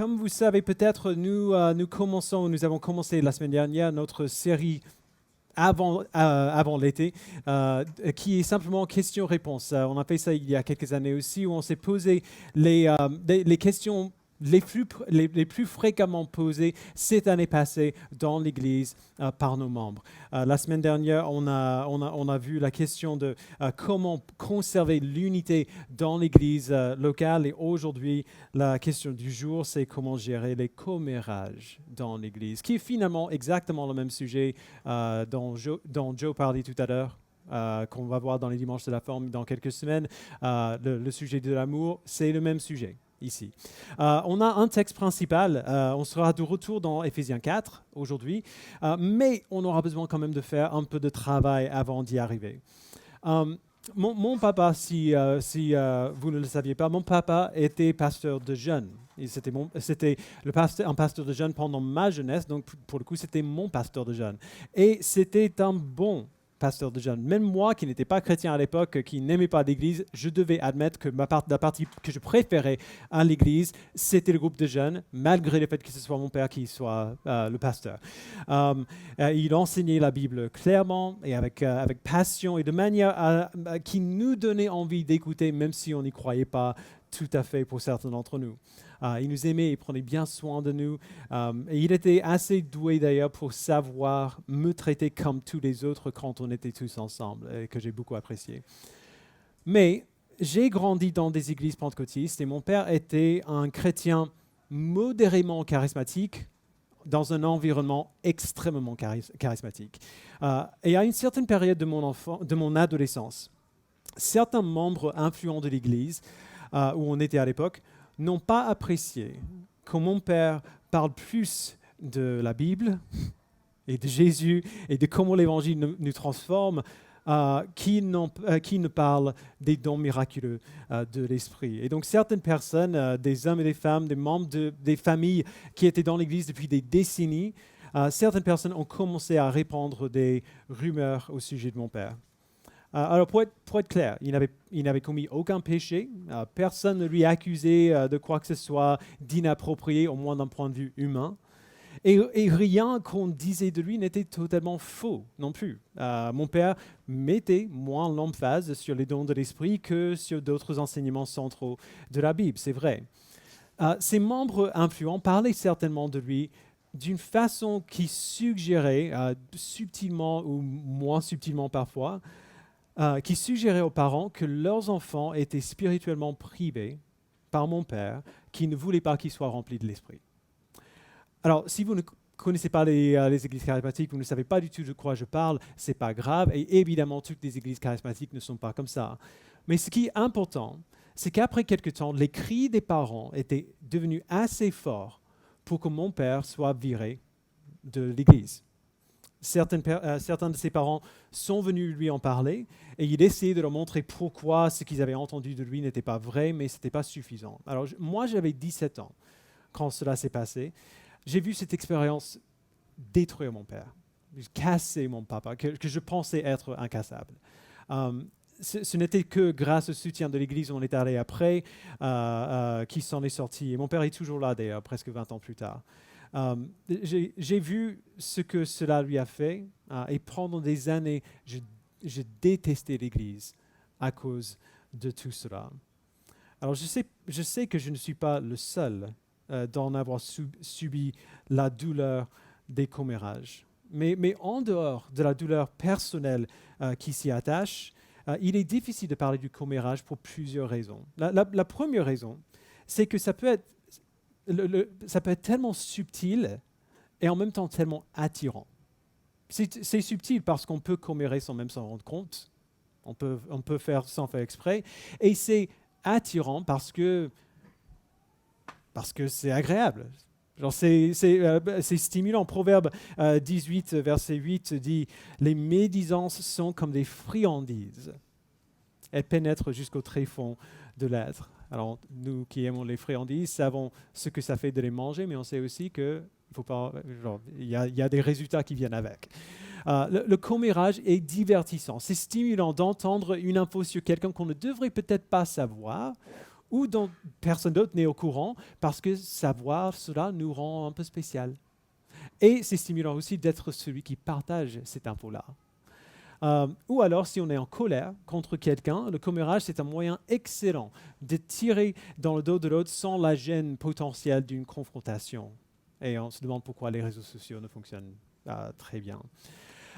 Comme vous savez peut-être, nous avons commencé la semaine dernière notre série avant l'été, qui est simplement questions-réponses. On a fait ça il y a quelques années aussi, où on s'est posé les questions les plus fréquemment posées cette année passée dans l'Église par nos membres. La semaine dernière, on a vu la question de comment conserver l'unité dans l'Église locale, et aujourd'hui, la question du jour, c'est comment gérer les commérages dans l'Église, qui est finalement exactement le même sujet dont Joe parlait tout à l'heure. Qu'on va voir dans les dimanches de la forme dans quelques semaines. Le sujet de l'amour, c'est le même sujet ici. On a un texte principal, on sera de retour dans Éphésiens 4 aujourd'hui, mais on aura besoin quand même de faire un peu de travail avant d'y arriver. Mon papa, si vous ne le saviez pas, mon papa était pasteur de jeunes. C'était un pasteur de jeunes pendant ma jeunesse, donc pour le coup, c'était mon pasteur de jeunes. Et c'était un bon pasteur de jeunes. Même moi, qui n'étais pas chrétien à l'époque, qui n'aimait pas l'Église, je devais admettre que la partie que je préférais à l'Église, c'était le groupe de jeunes, malgré le fait que ce soit mon père qui soit le pasteur. Il enseignait la Bible clairement et avec passion et de manière qui nous donnait envie d'écouter, même si on n'y croyait pas tout à fait pour certains d'entre nous. Il nous aimait, il prenait bien soin de nous. Et il était assez doué d'ailleurs pour savoir me traiter comme tous les autres quand on était tous ensemble, et que j'ai beaucoup apprécié. Mais j'ai grandi dans des églises pentecôtistes et mon père était un chrétien modérément charismatique, dans un environnement extrêmement charismatique. Et à une certaine période de mon adolescence, certains membres influents de l'Église, où on était à l'époque, n'ont pas apprécié que mon père parle plus de la Bible et de Jésus et de comment l'Évangile nous transforme, qui ne parle des dons miraculeux de l'Esprit. Et donc certaines personnes, des hommes et des femmes, des membres des familles qui étaient dans l'Église depuis des décennies, certaines personnes ont commencé à répandre des rumeurs au sujet de mon père. Alors, pour être clair, il n'avait commis aucun péché. Personne ne lui accusait de quoi que ce soit d'inapproprié, au moins d'un point de vue humain. Et rien qu'on disait de lui n'était totalement faux non plus. Mon père mettait moins l'emphase sur les dons de l'esprit que sur d'autres enseignements centraux de la Bible, c'est vrai. Ses membres influents parlaient certainement de lui d'une façon qui suggérait, subtilement ou moins subtilement parfois, qui suggérait aux parents que leurs enfants étaient spirituellement privés par mon père, qui ne voulait pas qu'ils soient remplis de l'esprit. Alors, si vous ne connaissez pas les églises charismatiques, vous ne savez pas du tout de quoi je parle, ce n'est pas grave, et évidemment, toutes les églises charismatiques ne sont pas comme ça. Mais ce qui est important, c'est qu'après quelque temps, les cris des parents étaient devenus assez forts pour que mon père soit viré de l'église. Certains de ses parents sont venus lui en parler et il essayait de leur montrer pourquoi ce qu'ils avaient entendu de lui n'était pas vrai, mais ce n'était pas suffisant. Alors moi, j'avais 17 ans quand cela s'est passé. J'ai vu cette expérience détruire mon père, casser mon papa, que je pensais être incassable. Ce n'était que grâce au soutien de l'Église où on est allé après qu'il s'en est sorti. Et mon père est toujours là d'ailleurs, presque 20 ans plus tard. J'ai vu ce que cela lui a fait et pendant des années, je détestais l'Église à cause de tout cela. Alors je sais que je ne suis pas le seul d'en avoir subi la douleur des commérages. Mais en dehors de la douleur personnelle qui s'y attache, il est difficile de parler du commérage pour plusieurs raisons. La première raison, c'est que ça peut être tellement subtil et en même temps tellement attirant. C'est subtil parce qu'on peut commérer sans même s'en rendre compte. On peut faire sans faire exprès. Et c'est attirant parce que c'est agréable. Genre c'est stimulant. Proverbe 18, verset 8 dit « Les médisances sont comme des friandises. Elles pénètrent jusqu'au tréfonds de l'être. » Alors, nous qui aimons les friandises savons ce que ça fait de les manger, mais on sait aussi qu'il y a des résultats qui viennent avec. Le commérage est divertissant. C'est stimulant d'entendre une info sur quelqu'un qu'on ne devrait peut-être pas savoir, ou dont personne d'autre n'est au courant, parce que savoir cela nous rend un peu spécial. Et c'est stimulant aussi d'être celui qui partage cette info-là. Ou alors, si on est en colère contre quelqu'un, le commérage, c'est un moyen excellent de tirer dans le dos de l'autre sans la gêne potentielle d'une confrontation. Et on se demande pourquoi les réseaux sociaux ne fonctionnent pas très bien.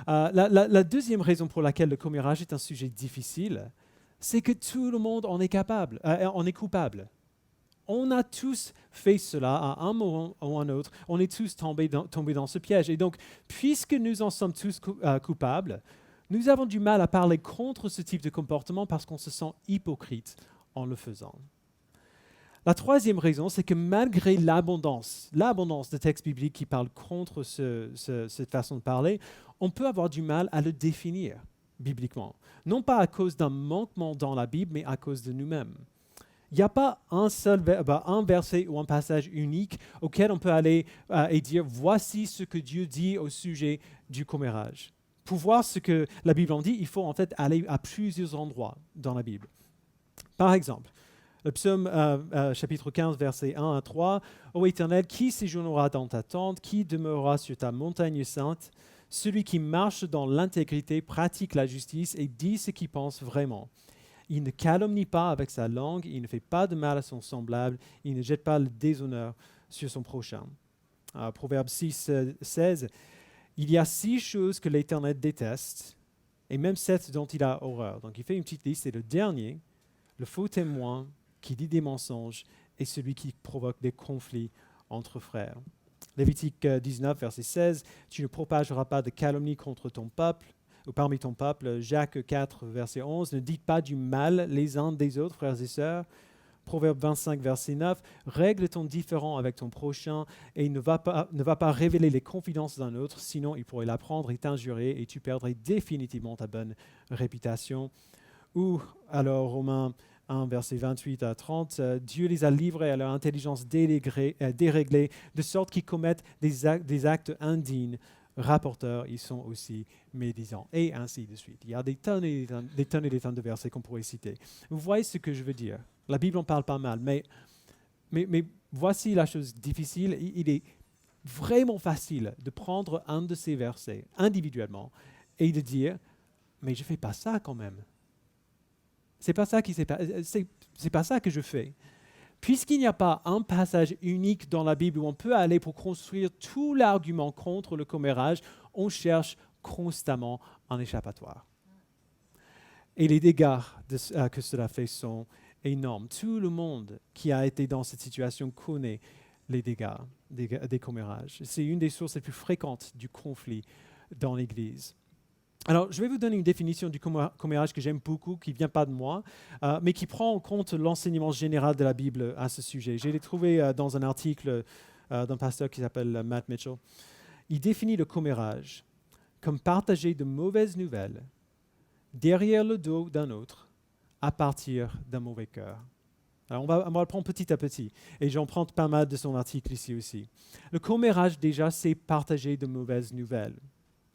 La deuxième raison pour laquelle le commérage est un sujet difficile, c'est que tout le monde en est capable, en est coupable. On a tous fait cela à un moment ou un autre. On est tous tombés dans ce piège. Et donc, puisque nous en sommes tous coupables, nous avons du mal à parler contre ce type de comportement parce qu'on se sent hypocrite en le faisant. La troisième raison, c'est que malgré l'abondance de textes bibliques qui parlent contre cette façon de parler, on peut avoir du mal à le définir bibliquement. Non pas à cause d'un manquement dans la Bible, mais à cause de nous-mêmes. Il n'y a pas un verset ou un passage unique auquel on peut aller et dire « voici ce que Dieu dit au sujet du commérage ». Pour voir ce que la Bible en dit, il faut en fait aller à plusieurs endroits dans la Bible. Par exemple, le psaume chapitre 15, versets 1 à 3, « Ô Éternel, qui séjournera dans ta tente, qui demeurera sur ta montagne sainte? Celui qui marche dans l'intégrité, pratique la justice et dit ce qu'il pense vraiment. Il ne calomnie pas avec sa langue, il ne fait pas de mal à son semblable, il ne jette pas le déshonneur sur son prochain. » Proverbe 6, 16, « Il y a 6 choses que l'Éternel déteste, et même 7 dont il a horreur. » Donc il fait une petite liste, et le dernier, le faux témoin qui dit des mensonges et celui qui provoque des conflits entre frères. Lévitique 19, verset 16, « Tu ne propageras pas de calomnie contre ton peuple, ou parmi ton peuple. » Jacques 4, verset 11, « Ne dites pas du mal les uns des autres, frères et sœurs. » Proverbe 25, verset 9, « Règle ton différend avec ton prochain et ne va pas révéler les confidences d'un autre, sinon il pourrait l'apprendre et t'injurer et tu perdrais définitivement ta bonne réputation. » Ou alors Romains 1, verset 28 à 30, « Dieu les a livrés à leur intelligence déréglée, de sorte qu'ils commettent des actes indignes. Rapporteurs, ils sont aussi médisants. » Et ainsi de suite. Il y a des tonnes et des tonnes de versets qu'on pourrait citer. Vous voyez ce que je veux dire? La Bible en parle pas mal, mais voici la chose difficile. Il est vraiment facile de prendre un de ces versets individuellement et de dire « mais je ne fais pas ça quand même. C'est pas ça que je fais. » Puisqu'il n'y a pas un passage unique dans la Bible où on peut aller pour construire tout l'argument contre le commérage, on cherche constamment un échappatoire. Et les dégâts que cela fait sont énormes. Tout le monde qui a été dans cette situation connaît les dégâts des commérages. C'est une des sources les plus fréquentes du conflit dans l'Église. Alors, je vais vous donner une définition du commérage que j'aime beaucoup, qui ne vient pas de moi, mais qui prend en compte l'enseignement général de la Bible à ce sujet. Je l'ai trouvé dans un article d'un pasteur qui s'appelle Matt Mitchell. Il définit le commérage comme partager de mauvaises nouvelles derrière le dos d'un autre à partir d'un mauvais cœur. Alors, on va le prendre petit à petit, et j'en prends pas mal de son article ici aussi. Le commérage, déjà, c'est partager de mauvaises nouvelles.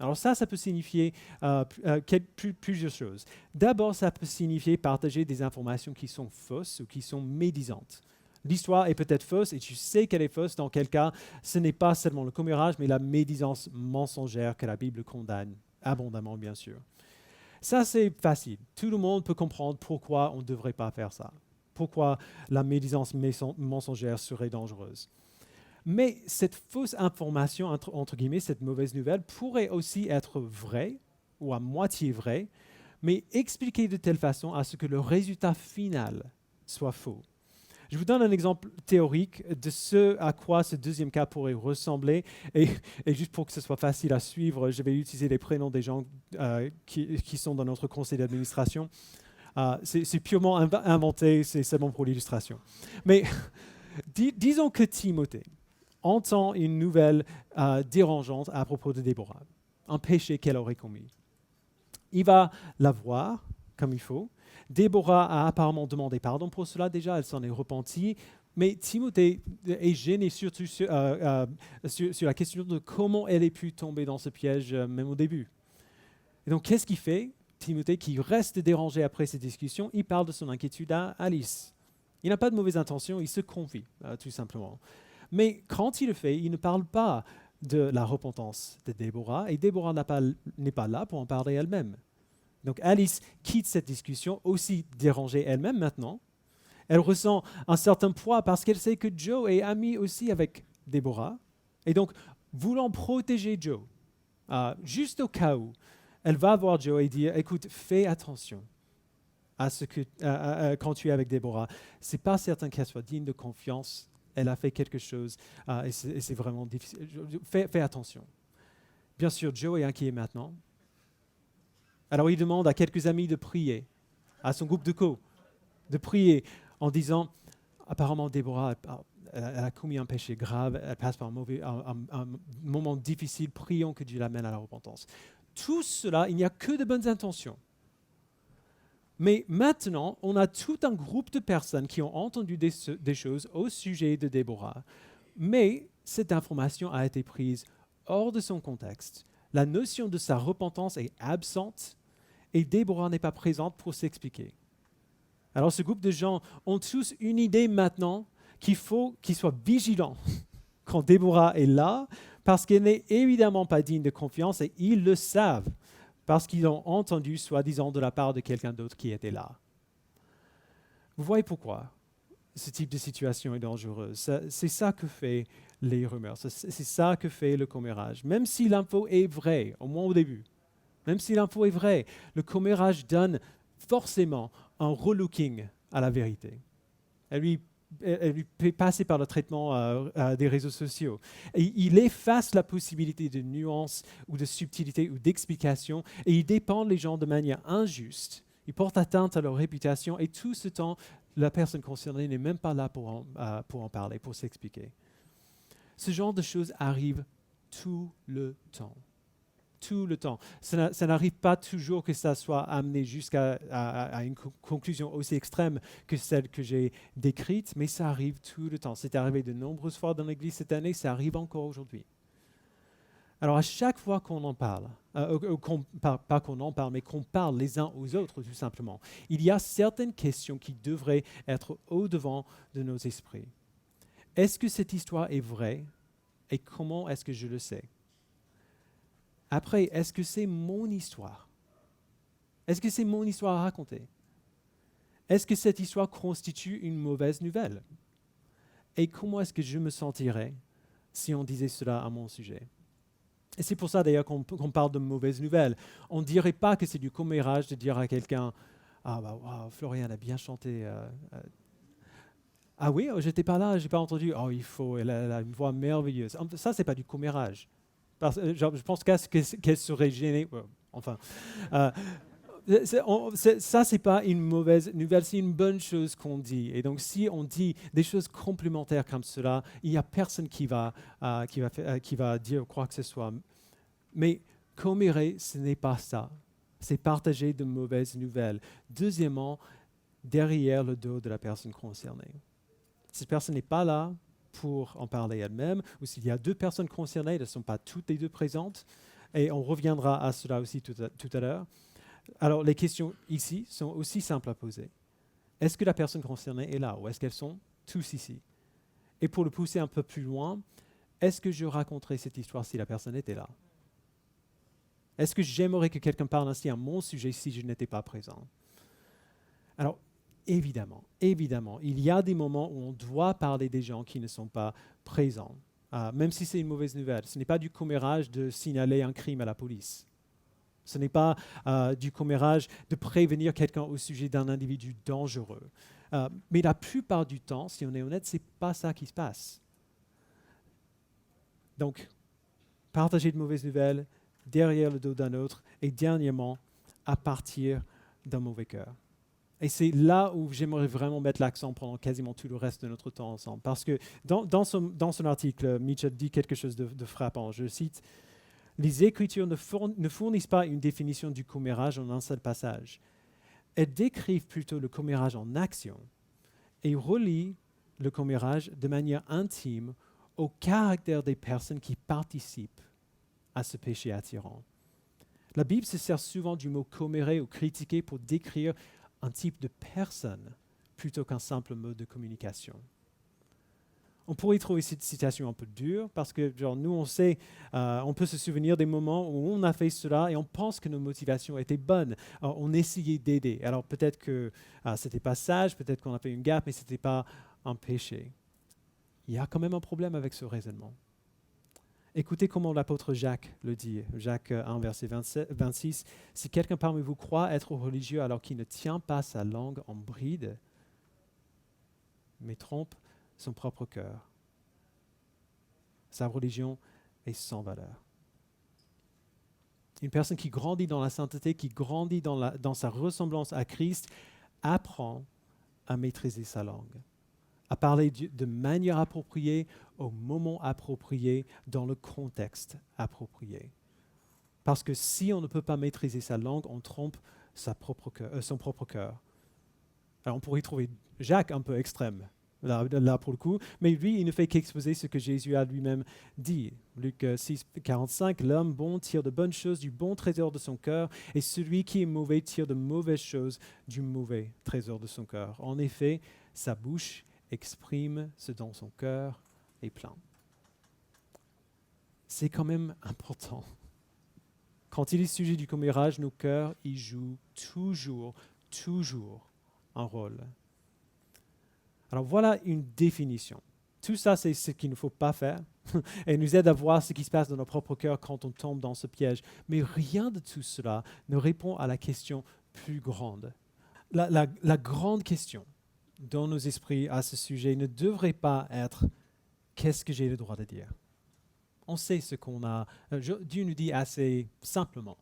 Alors ça peut signifier plusieurs choses. D'abord, ça peut signifier partager des informations qui sont fausses ou qui sont médisantes. L'histoire est peut-être fausse et tu sais qu'elle est fausse, dans quel cas ce n'est pas seulement le commérage, mais la médisance mensongère que la Bible condamne abondamment, bien sûr. Ça, c'est facile. Tout le monde peut comprendre pourquoi on ne devrait pas faire ça. Pourquoi la médisance mensongère serait dangereuse. Mais cette fausse information, entre guillemets, cette mauvaise nouvelle, pourrait aussi être vraie, ou à moitié vraie, mais expliquée de telle façon à ce que le résultat final soit faux. Je vous donne un exemple théorique de ce à quoi ce deuxième cas pourrait ressembler. Et juste pour que ce soit facile à suivre, je vais utiliser les prénoms des gens qui sont dans notre conseil d'administration. C'est purement inventé, c'est seulement pour l'illustration. Mais disons que Timothée entend une nouvelle dérangeante à propos de Déborah, un péché qu'elle aurait commis. Il va la voir comme il faut. Déborah a apparemment demandé pardon pour cela déjà, elle s'en est repentie, mais Timothée est gêné surtout sur la question de comment elle ait pu tomber dans ce piège même au début. Et donc qu'est-ce qu'il fait? Timothée, qui reste dérangé après cette discussion, il parle de son inquiétude à Alice. Il n'a pas de mauvaise intention, il se confie, tout simplement. Mais quand il le fait, il ne parle pas de la repentance de Déborah, et Déborah n'est pas là pour en parler elle-même. Donc Alice quitte cette discussion, aussi dérangée elle-même maintenant. Elle ressent un certain poids parce qu'elle sait que Joe est ami aussi avec Déborah. Et donc, voulant protéger Joe, juste au cas où, elle va voir Joe et dire, écoute, fais attention à ce que, quand tu es avec Déborah. Ce n'est pas certain qu'elle soit digne de confiance. Elle a fait quelque chose et c'est vraiment difficile. Fais attention. Bien sûr, Joe est inquiet maintenant. Alors il demande à quelques amis de prier, à son groupe de prier en disant, apparemment Déborah, elle a commis un péché grave, elle passe par un moment difficile, prions que Dieu l'amène à la repentance. Tout cela, il n'y a que de bonnes intentions. Mais maintenant, on a tout un groupe de personnes qui ont entendu des choses au sujet de Déborah, mais cette information a été prise hors de son contexte. La notion de sa repentance est absente et Déborah n'est pas présente pour s'expliquer. Alors ce groupe de gens ont tous une idée maintenant qu'il faut qu'ils soient vigilants quand Déborah est là, parce qu'elle n'est évidemment pas digne de confiance et ils le savent, parce qu'ils ont entendu, soi-disant, de la part de quelqu'un d'autre qui était là. Vous voyez pourquoi ce type de situation est dangereuse. C'est ça que fait les rumeurs, c'est ça que fait le commérage. Même si l'info est vraie, au moins au début, même si l'info est vraie, le commérage donne forcément un relooking à la vérité. Elle lui fait passer par le traitement des réseaux sociaux. Et il efface la possibilité de nuance ou de subtilité ou d'explication et il dépend les gens de manière injuste. Il porte atteinte à leur réputation et tout ce temps, la personne concernée n'est même pas là pour en parler, pour s'expliquer. Ce genre de choses arrive tout le temps. Tout le temps. Ça n'arrive pas toujours que ça soit amené jusqu'à une conclusion aussi extrême que celle que j'ai décrite, mais ça arrive tout le temps. C'est arrivé de nombreuses fois dans l'Église cette année, ça arrive encore aujourd'hui. Alors à chaque fois qu'on en parle, pas qu'on en parle, mais qu'on parle les uns aux autres tout simplement, il y a certaines questions qui devraient être au-devant de nos esprits. Est-ce que cette histoire est vraie et comment est-ce que je le sais ? Après, est-ce que c'est mon histoire? Est-ce que c'est mon histoire à raconter? Est-ce que cette histoire constitue une mauvaise nouvelle? Et comment est-ce que je me sentirais si on disait cela à mon sujet? Et c'est pour ça d'ailleurs qu'on parle de mauvaise nouvelle. On ne dirait pas que c'est du commérage de dire à quelqu'un « Ah bah wow, Florian a bien chanté. Ah oui, j'étais pas là, j'ai pas entendu. Oh, elle a une voix merveilleuse. » Ça, c'est pas du commérage. Je pense qu'elle serait gênée. Enfin, ça, c'est pas une mauvaise nouvelle, c'est une bonne chose qu'on dit. Et donc, si on dit des choses complémentaires comme cela, il n'y a personne qui va dire quoi que ce soit. Mais commérer, ce n'est pas ça. C'est partager de mauvaises nouvelles. Deuxièmement, derrière le dos de la personne concernée. Cette personne n'est pas là pour en parler elle-même, ou s'il y a deux personnes concernées, elles ne sont pas toutes les deux présentes, et on reviendra à cela aussi tout à l'heure. Alors, les questions ici sont aussi simples à poser. Est-ce que la personne concernée est là, ou est-ce qu'elles sont tous ici? Et pour le pousser un peu plus loin, est-ce que je raconterais cette histoire si la personne était là? Est-ce que j'aimerais que quelqu'un parle ainsi à mon sujet si je n'étais pas présent? Alors, évidemment, il y a des moments où on doit parler des gens qui ne sont pas présents, même si c'est une mauvaise nouvelle. Ce n'est pas du commérage de signaler un crime à la police. Ce n'est pas du commérage de prévenir quelqu'un au sujet d'un individu dangereux. Mais la plupart du temps, si on est honnête, ce n'est pas ça qui se passe. Donc, partager de mauvaises nouvelles derrière le dos d'un autre et dernièrement, à partir d'un mauvais cœur. Et c'est là où j'aimerais vraiment mettre l'accent pendant quasiment tout le reste de notre temps ensemble. Parce que dans son article, Mitchell dit quelque chose de frappant. Je cite, « Les Écritures ne fournissent pas une définition du commérage en un seul passage. Elles décrivent plutôt le commérage en action et relient le commérage de manière intime au caractère des personnes qui participent à ce péché attirant. La Bible se sert souvent du mot commérer ou critiquer pour décrire un type de personne plutôt qu'un simple mode de communication. On pourrait trouver cette citation un peu dure parce que nous, on sait, on peut se souvenir des moments où on a fait cela et on pense que nos motivations étaient bonnes. Alors, on essayait d'aider. Alors peut-être que ce n'était pas sage, peut-être qu'on a fait une gaffe, mais ce n'était pas un péché. Il y a quand même un problème avec ce raisonnement. Écoutez comment l'apôtre Jacques le dit. Jacques 1, verset 26. « Si quelqu'un parmi vous croit être religieux alors qu'il ne tient pas sa langue en bride, mais trompe son propre cœur. Sa religion est sans valeur. » Une personne qui grandit dans la sainteté, qui grandit dans sa ressemblance à Christ, apprend à maîtriser sa langue, à parler de manière appropriée, au moment approprié, dans le contexte approprié. Parce que si on ne peut pas maîtriser sa langue, on trompe son propre cœur. Alors on pourrait trouver Jacques un peu extrême, là pour le coup, mais lui, il ne fait qu'exposer ce que Jésus a lui-même dit. Luc 6, 45, « L'homme bon tire de bonnes choses du bon trésor de son cœur, et celui qui est mauvais tire de mauvaises choses du mauvais trésor de son cœur. En effet, sa bouche exprime ce dont son cœur est plein. » C'est quand même important. Quand il est sujet du commérage, nos cœurs y jouent toujours un rôle. Alors voilà une définition. Tout ça, c'est ce qu'il ne faut pas faire et nous aide à voir ce qui se passe dans notre propre cœur quand on tombe dans ce piège. Mais rien de tout cela ne répond à la question plus grande. La grande question dans nos esprits à ce sujet ne devrait pas être « qu'est-ce que j'ai le droit de dire ?» On sait ce qu'on a. Dieu nous dit assez simplement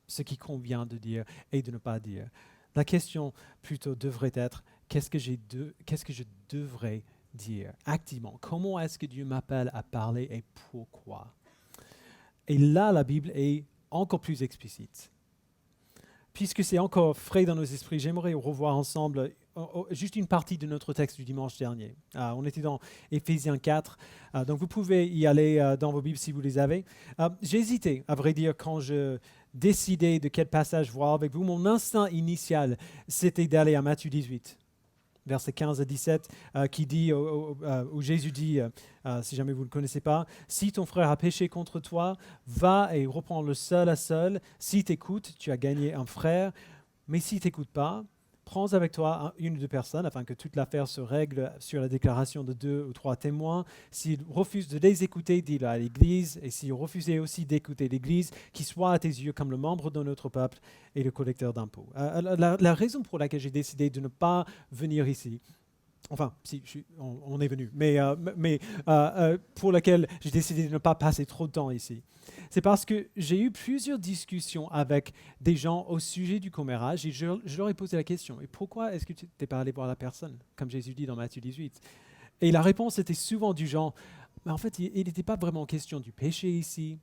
ce qui convient de dire et de ne pas dire. La question plutôt devrait être qu'est-ce que je devrais dire activement? Comment est-ce que Dieu m'appelle à parler et pourquoi? Et là, la Bible est encore plus explicite. Puisque c'est encore frais dans nos esprits, j'aimerais revoir ensemble juste une partie de notre texte du dimanche dernier. On était dans Éphésiens 4, donc vous pouvez y aller dans vos Bibles si vous les avez. J'ai hésité, à vrai dire, quand je décidais de quel passage voir avec vous. Mon instinct initial, c'était d'aller à Matthieu 18, versets 15 à 17, qui dit, où Jésus dit, si jamais vous ne le connaissez pas, « Si ton frère a péché contre toi, va et reprends-le seul à seul. Si t'écoutes, tu as gagné un frère. Mais si t'écoutes pas, prends avec toi une ou deux personnes afin que toute l'affaire se règle sur la déclaration de 2 ou 3 témoins. S'il refuse de les écouter, dis-le à l'Église. Et s'il refusait aussi d'écouter l'Église, qu'il soit à tes yeux comme le membre de notre peuple et le collecteur d'impôts. » La raison pour laquelle j'ai décidé de ne pas venir ici, enfin, si, on est venu, mais pour laquelle j'ai décidé de ne pas passer trop de temps ici, c'est parce que j'ai eu plusieurs discussions avec des gens au sujet du commérage et je leur ai posé la question, et pourquoi est-ce que tu n'es pas allé voir la personne, comme Jésus dit dans Matthieu 18? Et la réponse était souvent du genre, mais en fait, il n'était pas vraiment question du péché ici,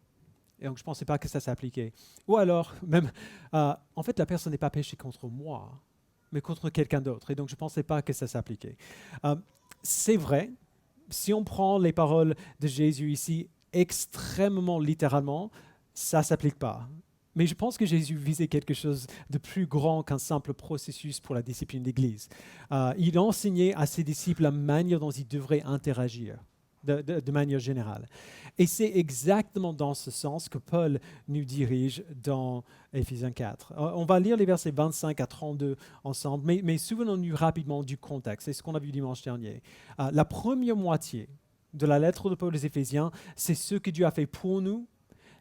et donc je ne pensais pas que ça s'appliquait. Ou alors, même, en fait, la personne n'est pas péché contre moi, mais contre quelqu'un d'autre. Et donc, je ne pensais pas que ça s'appliquait. C'est vrai, si on prend les paroles de Jésus ici extrêmement littéralement, ça ne s'applique pas. Mais je pense que Jésus visait quelque chose de plus grand qu'un simple processus pour la discipline d'Église. Il enseignait à ses disciples la manière dont ils devraient interagir. De manière générale. Et c'est exactement dans ce sens que Paul nous dirige dans Éphésiens 4. On va lire les versets 25 à 32 ensemble, mais souvenons-nous rapidement du contexte. C'est ce qu'on a vu dimanche dernier. La première moitié de la lettre de Paul aux Éphésiens, c'est ce que Dieu a fait pour nous.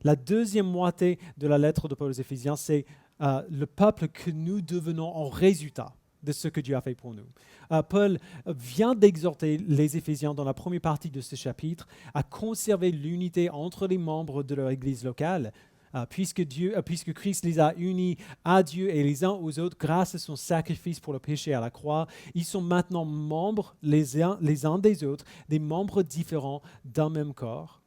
La deuxième moitié de la lettre de Paul aux Éphésiens, c'est le peuple que nous devenons en résultat de ce que Dieu a fait pour nous. Paul vient d'exhorter les Éphésiens dans la première partie de ce chapitre à conserver l'unité entre les membres de leur église locale, puisque Christ les a unis à Dieu et les uns aux autres grâce à son sacrifice pour le péché à la croix. Ils sont maintenant membres les uns des autres, des membres différents d'un même corps.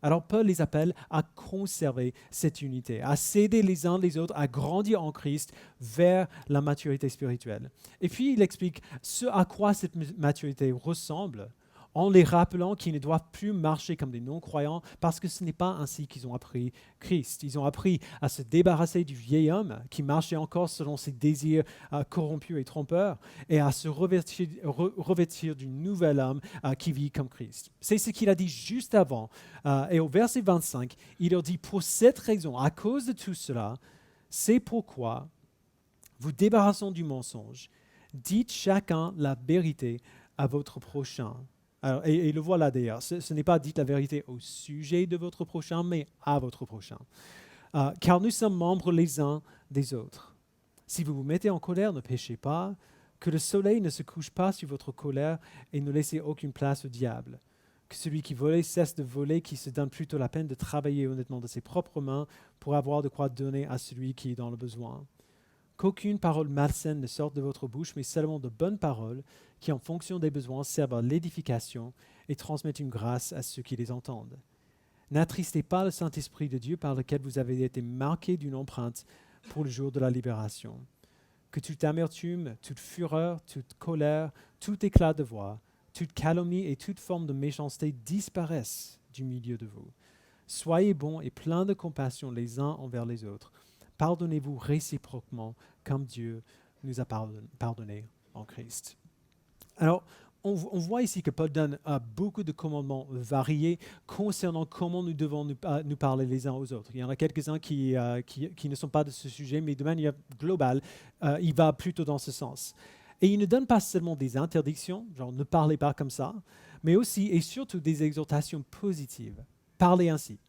Alors Paul les appelle à conserver cette unité, à s'aider les uns les autres, à grandir en Christ vers la maturité spirituelle. Et puis il explique ce à quoi cette maturité ressemble en les rappelant qu'ils ne doivent plus marcher comme des non-croyants parce que ce n'est pas ainsi qu'ils ont appris Christ. Ils ont appris à se débarrasser du vieil homme qui marchait encore selon ses désirs corrompus et trompeurs et à se revêtir du nouvel homme qui vit comme Christ. C'est ce qu'il a dit juste avant. Et au verset 25, il leur dit, pour cette raison, à cause de tout cela, c'est pourquoi vous débarrassons du mensonge. Dites chacun la vérité à votre prochain. Alors, et le voilà d'ailleurs, ce n'est pas dites la vérité au sujet de votre prochain, mais à votre prochain. Car nous sommes membres les uns des autres. Si vous vous mettez en colère, ne péchez pas, que le soleil ne se couche pas sur votre colère et ne laissez aucune place au diable. Que celui qui vole cesse de voler, qui se donne plutôt la peine de travailler honnêtement de ses propres mains pour avoir de quoi donner à celui qui est dans le besoin. Qu'aucune parole malsaine ne sorte de votre bouche, mais seulement de bonnes paroles qui, en fonction des besoins, servent à l'édification et transmettent une grâce à ceux qui les entendent. N'attristez pas le Saint-Esprit de Dieu par lequel vous avez été marqués d'une empreinte pour le jour de la libération. Que toute amertume, toute fureur, toute colère, tout éclat de voix, toute calomnie et toute forme de méchanceté disparaissent du milieu de vous. Soyez bons et pleins de compassion les uns envers les autres. Pardonnez-vous réciproquement comme Dieu nous a pardonné en Christ. Alors, on voit ici que Paul donne beaucoup de commandements variés concernant comment nous devons nous parler les uns aux autres. Il y en a quelques-uns qui ne sont pas de ce sujet, mais de manière globale, il va plutôt dans ce sens. Et il ne donne pas seulement des interdictions, genre ne parlez pas comme ça, mais aussi et surtout des exhortations positives. Parlez ainsi.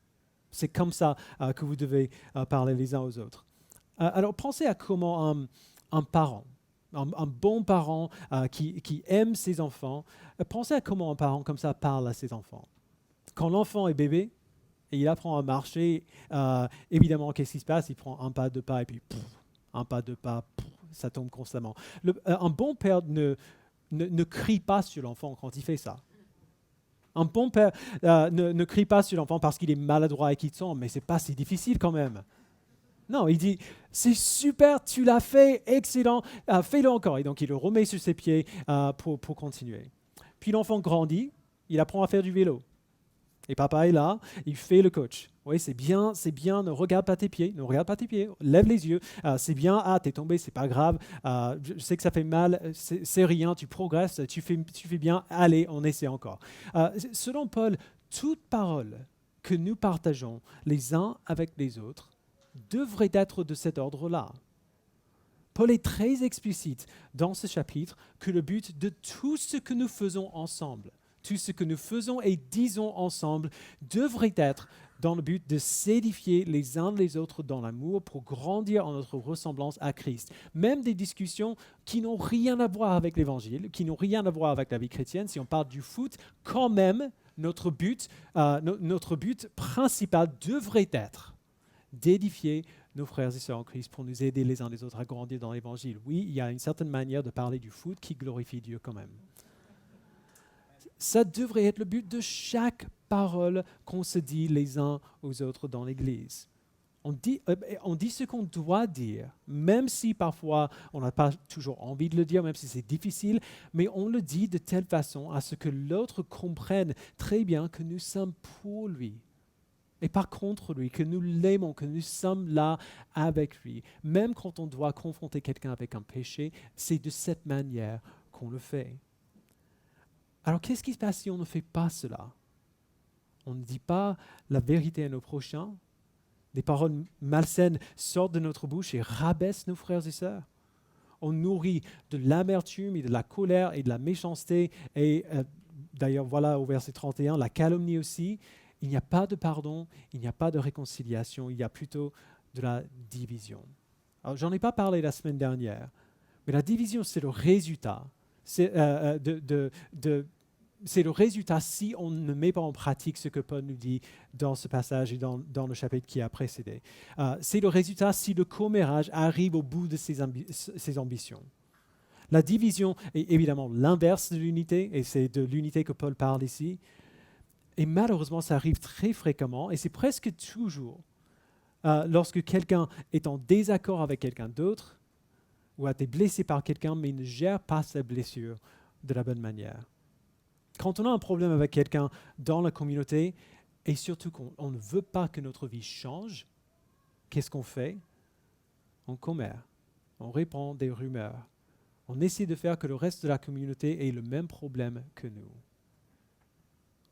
C'est comme ça que vous devez parler les uns aux autres. Alors pensez à comment un parent, un bon parent qui aime ses enfants, pensez à comment un parent comme ça parle à ses enfants. Quand l'enfant est bébé et il apprend à marcher, évidemment, qu'est-ce qui se passe? Il prend un pas, deux pas et puis un pas, deux pas, ça tombe constamment. Un bon père ne crie pas sur l'enfant quand il fait ça. Un bon père ne crie pas sur l'enfant parce qu'il est maladroit et qu'il tombe, mais ce n'est pas si difficile quand même. Non, il dit, c'est super, tu l'as fait, excellent, fais-le encore. Et donc, il le remet sur ses pieds pour continuer. Puis l'enfant grandit, il apprend à faire du vélo. Et papa est là, il fait le coach. Oui, c'est bien, ne regarde pas tes pieds, lève les yeux, c'est bien, t'es tombé, c'est pas grave, je sais que ça fait mal, c'est rien, tu progresses, tu fais bien, allez, on essaie encore. Selon Paul, toute parole que nous partageons les uns avec les autres devrait être de cet ordre-là. Paul est très explicite dans ce chapitre que le but de tout ce que nous faisons ensemble, tout ce que nous faisons et disons ensemble devrait être dans le but de s'édifier les uns les autres dans l'amour pour grandir en notre ressemblance à Christ. Même des discussions qui n'ont rien à voir avec l'Évangile, qui n'ont rien à voir avec la vie chrétienne, si on parle du foot, quand même, notre but principal devrait être d'édifier nos frères et sœurs en Christ pour nous aider les uns les autres à grandir dans l'Évangile. Oui, il y a une certaine manière de parler du foot qui glorifie Dieu quand même. Ça devrait être le but de chaque parole qu'on se dit les uns aux autres dans l'Église. On dit ce qu'on doit dire, même si parfois on n'a pas toujours envie de le dire, même si c'est difficile, mais on le dit de telle façon à ce que l'autre comprenne très bien que nous sommes pour lui et pas contre lui, que nous l'aimons, que nous sommes là avec lui. Même quand on doit confronter quelqu'un avec un péché, c'est de cette manière qu'on le fait. Alors, qu'est-ce qui se passe si on ne fait pas cela? On ne dit pas la vérité à nos prochains. Des paroles malsaines sortent de notre bouche et rabaissent nos frères et sœurs. On nourrit de l'amertume et de la colère et de la méchanceté. Et d'ailleurs, voilà au verset 31, la calomnie aussi. Il n'y a pas de pardon, il n'y a pas de réconciliation, il y a plutôt de la division. Alors, j'en ai pas parlé la semaine dernière, mais la division, c'est le résultat. C'est le résultat si on ne met pas en pratique ce que Paul nous dit dans ce passage et dans le chapitre qui a précédé. C'est le résultat si le commérage arrive au bout de ses ambitions. La division est évidemment l'inverse de l'unité, et c'est de l'unité que Paul parle ici. Et malheureusement, ça arrive très fréquemment, et c'est presque toujours lorsque quelqu'un est en désaccord avec quelqu'un d'autre, ou a été blessé par quelqu'un, mais il ne gère pas sa blessure de la bonne manière. Quand on a un problème avec quelqu'un dans la communauté, et surtout qu'on ne veut pas que notre vie change, qu'est-ce qu'on fait? On commet, on répand des rumeurs. On essaie de faire que le reste de la communauté ait le même problème que nous.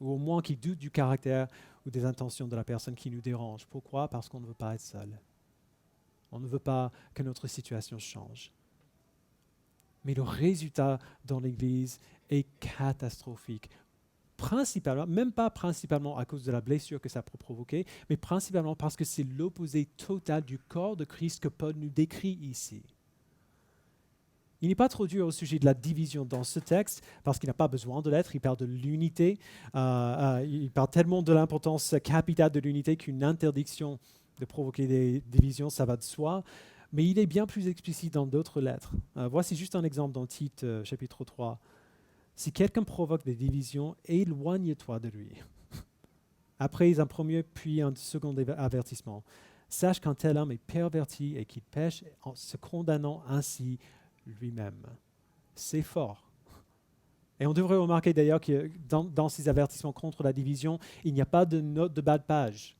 Ou au moins qu'ils doutent du caractère ou des intentions de la personne qui nous dérange. Pourquoi? Parce qu'on ne veut pas être seul. On ne veut pas que notre situation change. Mais le résultat dans l'Église est catastrophique. Principalement, même pas principalement à cause de la blessure que ça peut provoquer, mais principalement parce que c'est l'opposé total du corps de Christ que Paul nous décrit ici. Il n'est pas trop dur au sujet de la division dans ce texte, parce qu'il n'a pas besoin de l'être. Il parle de l'unité. Il parle tellement de l'importance capitale de l'unité qu'une interdiction de provoquer des divisions, ça va de soi. Mais il est bien plus explicite dans d'autres lettres. Voici juste un exemple dans Tite, chapitre 3. Si quelqu'un provoque des divisions, éloigne-toi de lui. Après un premier puis un second avertissement. Sache qu'un tel homme est perverti et qu'il pêche en se condamnant ainsi lui-même. C'est fort. Et on devrait remarquer d'ailleurs que dans ces avertissements contre la division, il n'y a pas de note de bas de page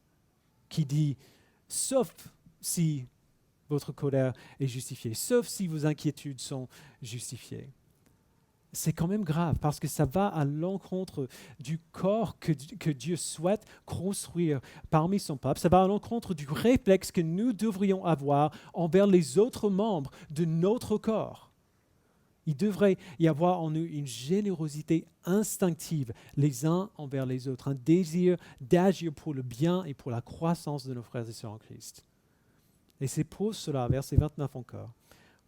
qui dit « sauf si votre colère est justifiée, sauf si vos inquiétudes sont justifiées ». C'est quand même grave parce que ça va à l'encontre du corps que Dieu souhaite construire parmi son peuple. Ça va à l'encontre du réflexe que nous devrions avoir envers les autres membres de notre corps. Il devrait y avoir en nous une générosité instinctive les uns envers les autres, un désir d'agir pour le bien et pour la croissance de nos frères et sœurs en Christ. Et c'est pour cela, verset 29 encore,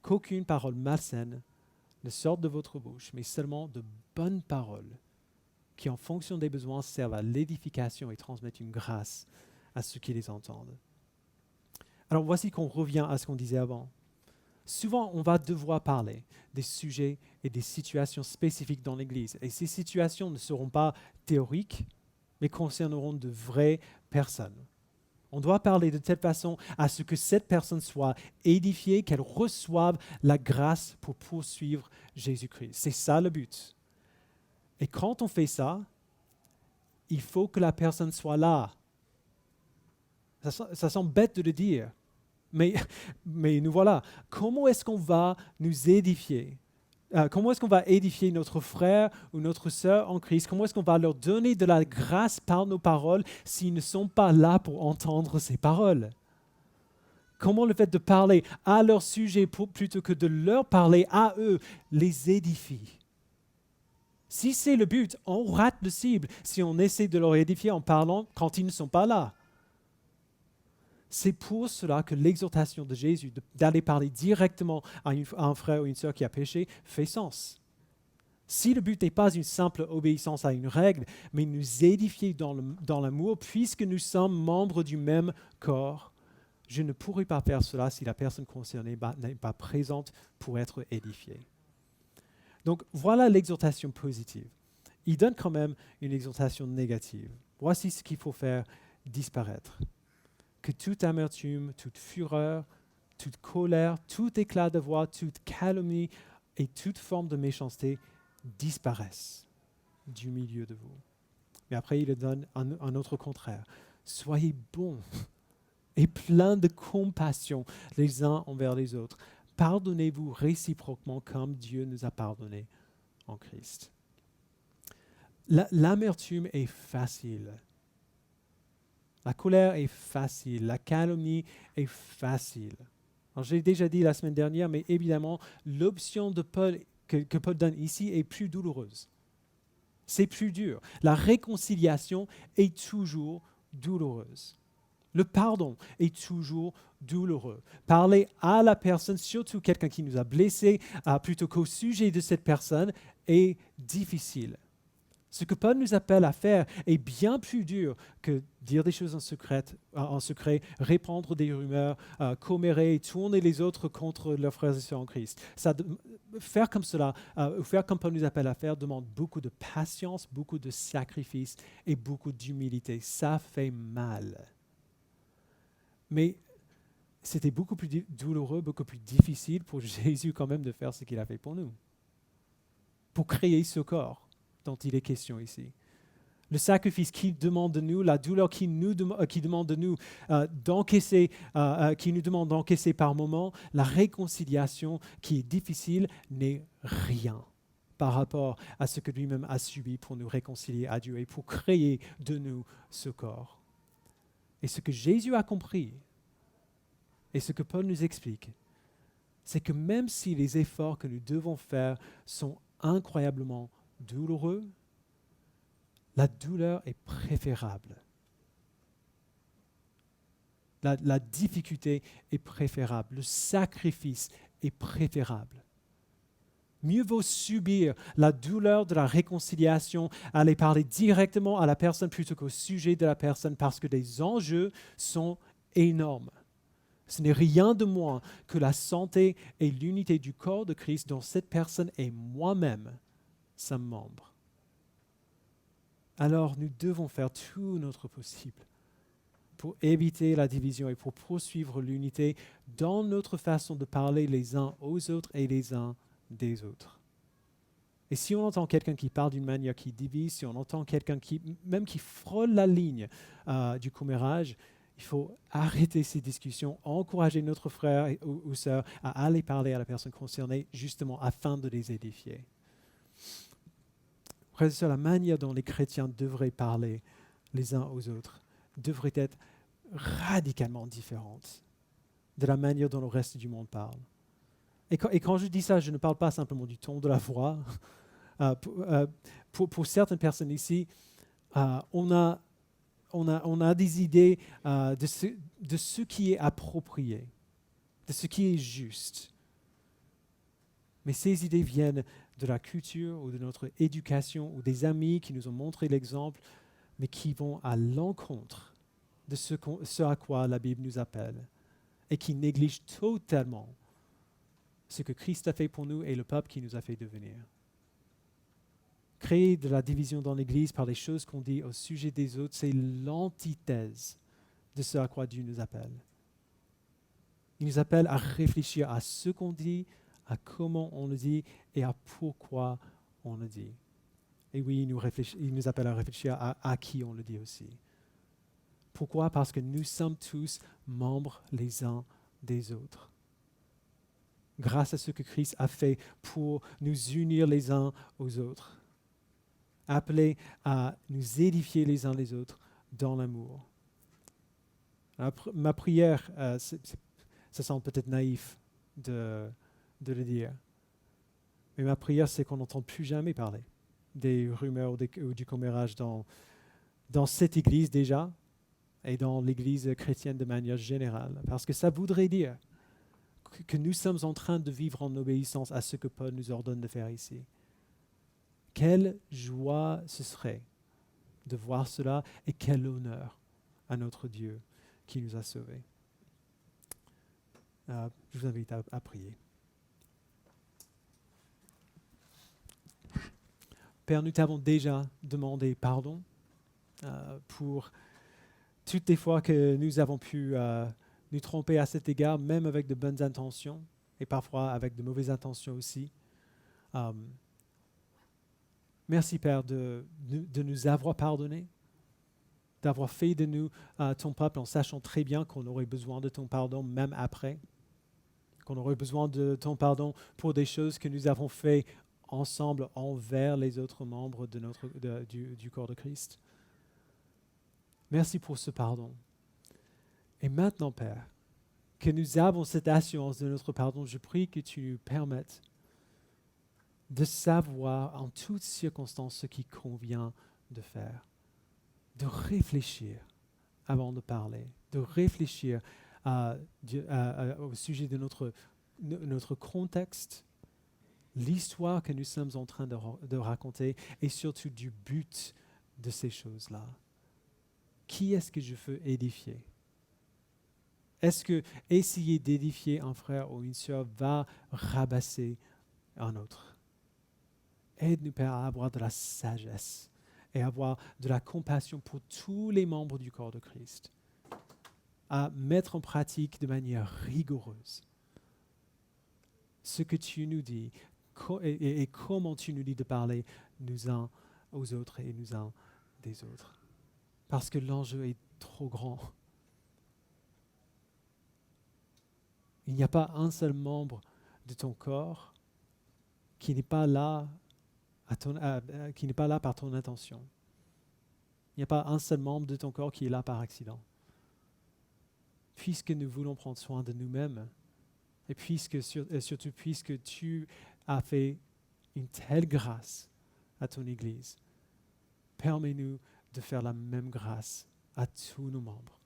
qu'aucune parole malsaine ne sortent de votre bouche, mais seulement de bonnes paroles qui, en fonction des besoins, servent à l'édification et transmettent une grâce à ceux qui les entendent. Alors voici qu'on revient à ce qu'on disait avant. Souvent, on va devoir parler des sujets et des situations spécifiques dans l'Église. Et ces situations ne seront pas théoriques, mais concerneront de vraies personnes. On doit parler de telle façon à ce que cette personne soit édifiée, qu'elle reçoive la grâce pour poursuivre Jésus-Christ. C'est ça le but. Et quand on fait ça, il faut que la personne soit là. Ça semble bête de le dire, mais nous voilà. Comment est-ce qu'on va nous édifier? Comment est-ce qu'on va édifier notre frère ou notre sœur en Christ? Comment est-ce qu'on va leur donner de la grâce par nos paroles s'ils ne sont pas là pour entendre ces paroles? Comment le fait de parler à leur sujet plutôt que de leur parler à eux les édifie? Si c'est le but, on rate le cible si on essaie de leur édifier en parlant quand ils ne sont pas là. C'est pour cela que l'exhortation de Jésus d'aller parler directement à un frère ou une sœur qui a péché fait sens. Si le but n'est pas une simple obéissance à une règle, mais nous édifier dans l'amour, puisque nous sommes membres du même corps, je ne pourrais pas faire cela si la personne concernée n'est pas présente pour être édifiée. Donc voilà l'exhortation positive. Il donne quand même une exhortation négative. Voici ce qu'il faut faire disparaître. Que toute amertume, toute fureur, toute colère, tout éclat de voix, toute calomnie et toute forme de méchanceté disparaissent du milieu de vous. Mais après, il donne un autre contraire. Soyez bons et pleins de compassion les uns envers les autres. Pardonnez-vous réciproquement comme Dieu nous a pardonnés en Christ. L'amertume est facile. La colère est facile, la calomnie est facile. Alors, j'ai déjà dit la semaine dernière, mais évidemment, l'option de Paul, que Paul donne ici est plus douloureuse. C'est plus dur. La réconciliation est toujours douloureuse. Le pardon est toujours douloureux. Parler à la personne, surtout quelqu'un qui nous a blessés, plutôt qu'au sujet de cette personne, est difficile. Ce que Paul nous appelle à faire est bien plus dur que dire des choses en secret, répandre des rumeurs, commérer, tourner les autres contre leurs frères et sœurs en Christ. Faire comme cela, ou faire comme Paul nous appelle à faire, demande beaucoup de patience, beaucoup de sacrifice et beaucoup d'humilité. Ça fait mal. Mais c'était beaucoup plus douloureux, beaucoup plus difficile pour Jésus quand même de faire ce qu'il a fait pour nous, pour créer ce corps. dont il est question ici. Le sacrifice qu'il demande de nous, la douleur qu'il demande de nous d'encaisser, qui nous demande d'encaisser par moment, la réconciliation qui est difficile n'est rien par rapport à ce que lui-même a subi pour nous réconcilier à Dieu et pour créer de nous ce corps. Et ce que Jésus a compris, et ce que Paul nous explique, c'est que même si les efforts que nous devons faire sont incroyablement douloureux, la douleur est préférable. La difficulté est préférable. Le sacrifice est préférable. Mieux vaut subir la douleur de la réconciliation, aller parler directement à la personne plutôt qu'au sujet de la personne parce que les enjeux sont énormes. Ce n'est rien de moins que la santé et l'unité du corps de Christ dont cette personne est moi-même sa membre. Alors nous devons faire tout notre possible pour éviter la division et pour poursuivre l'unité dans notre façon de parler les uns aux autres et les uns des autres. Et si on entend quelqu'un qui parle d'une manière qui divise, si on entend quelqu'un qui frôle la ligne du commérage, il faut arrêter ces discussions, encourager notre frère ou sœur à aller parler à la personne concernée justement afin de les édifier. Frères et sœurs, la manière dont les chrétiens devraient parler les uns aux autres devrait être radicalement différente de la manière dont le reste du monde parle. Et quand je dis ça, je ne parle pas simplement du ton de la voix. Pour certaines personnes ici, on a des idées de ce qui est approprié, de ce qui est juste. Mais ces idées viennent de la culture ou de notre éducation ou des amis qui nous ont montré l'exemple, mais qui vont à l'encontre de ce à quoi la Bible nous appelle et qui négligent totalement ce que Christ a fait pour nous et le peuple qui nous a fait devenir. Créer de la division dans l'Église par les choses qu'on dit au sujet des autres, c'est l'antithèse de ce à quoi Dieu nous appelle. Il nous appelle à réfléchir à ce qu'on dit, à comment on le dit et à pourquoi on le dit. Et oui, il nous appelle à réfléchir à qui on le dit aussi. Pourquoi? Parce que nous sommes tous membres les uns des autres. Grâce à ce que Christ a fait pour nous unir les uns aux autres. Appelés à nous édifier les uns les autres dans l'amour. Ma prière, ça semble peut-être naïf de le dire, mais ma prière, c'est qu'on n'entende plus jamais parler des rumeurs ou du commérage dans cette Église déjà et dans l'Église chrétienne de manière générale. Parce que ça voudrait dire que nous sommes en train de vivre en obéissance à ce que Paul nous ordonne de faire ici. Quelle joie ce serait de voir cela et quel honneur à notre Dieu qui nous a sauvés. Je vous invite à prier. Père, nous t'avons déjà demandé pardon pour toutes les fois que nous avons pu nous tromper à cet égard, même avec de bonnes intentions et parfois avec de mauvaises intentions aussi. Merci Père de nous avoir pardonné, d'avoir fait de nous ton peuple en sachant très bien qu'on aurait besoin de ton pardon même après, qu'on aurait besoin de ton pardon pour des choses que nous avons fait ensemble envers les autres membres du corps de Christ. Merci pour ce pardon. Et maintenant, Père, que nous avons cette assurance de notre pardon, je prie que tu nous permettes de savoir en toutes circonstances ce qui convient de faire, de réfléchir avant de parler, de réfléchir au sujet de notre contexte, l'histoire que nous sommes en train de raconter et surtout du but de ces choses-là. Qui est-ce que je veux édifier? Est-ce que essayer d'édifier un frère ou une sœur va rabasser un autre? Aide-nous, Père, à avoir de la sagesse et à avoir de la compassion pour tous les membres du corps de Christ, à mettre en pratique de manière rigoureuse ce que tu nous dis et comment tu nous dis de parler nous uns aux autres et nous uns des autres. Parce que l'enjeu est trop grand. Il n'y a pas un seul membre de ton corps qui n'est pas là, qui n'est pas là par ton intention. Il n'y a pas un seul membre de ton corps qui est là par accident. Puisque nous voulons prendre soin de nous-mêmes, et surtout puisque tu as fait une telle grâce à ton Église, permets-nous de faire la même grâce à tous nos membres.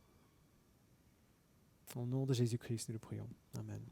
Au nom de Jésus-Christ, nous le prions. Amen.